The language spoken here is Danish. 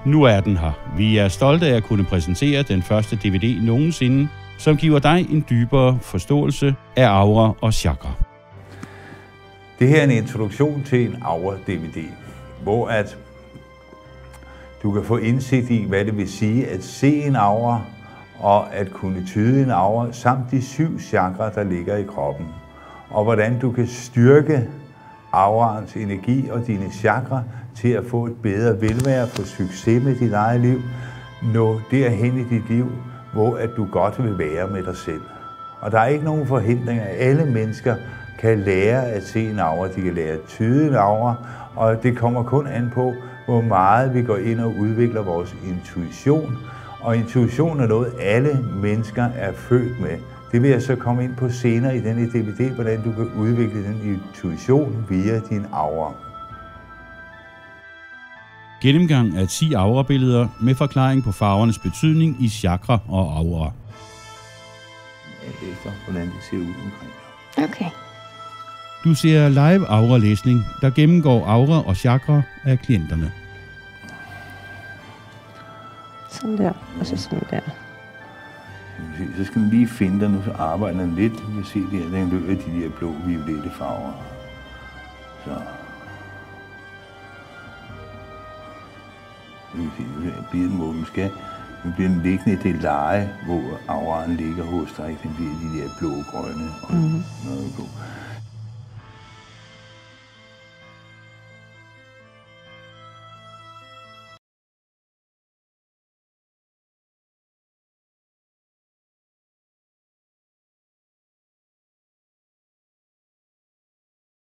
Nu er den her. Vi er stolte af at kunne præsentere den første DVD nogensinde, som giver dig en dybere forståelse af aura og chakra. Det her er en introduktion til en aura-DVD, hvor at du kan få indsigt i, hvad det vil sige at se en aura, og at kunne tyde en aura, samt de 7 chakra, der ligger i kroppen. Og hvordan du kan styrke auraens energi og dine chakra til at få et bedre velvære, få succes med dit eget liv, nå derhen i dit liv, hvor at du godt vil være med dig selv. Og der er ikke nogen forhindringer. Alle mennesker kan lære at se en aura, de kan lære at tyde en aura, og det kommer kun an på, hvor meget vi går ind og udvikler vores intuition. Og intuition er noget, alle mennesker er født med. Det vil jeg så komme ind på senere i denne DVD, hvordan du kan udvikle den intuition via din aura. Gennemgang af 10 aura-billeder med forklaring på farvernes betydning i chakra og aura. Efter hvordan det ser ud omkring. Okay. Du ser live aura-læsning, der gennemgår aura og chakra af klienterne. Sådan der, og så sådan der. Så skal den lige finde dig nu, så arbejder den lidt. Du kan se det her, den løber de der blå, violette farver. Så. Nu kan se, nu bliver den, hvor den skal. Nu bliver den liggende i det leje, hvor auraen ligger hos dig. Den bliver de der blå, grønne og noget på.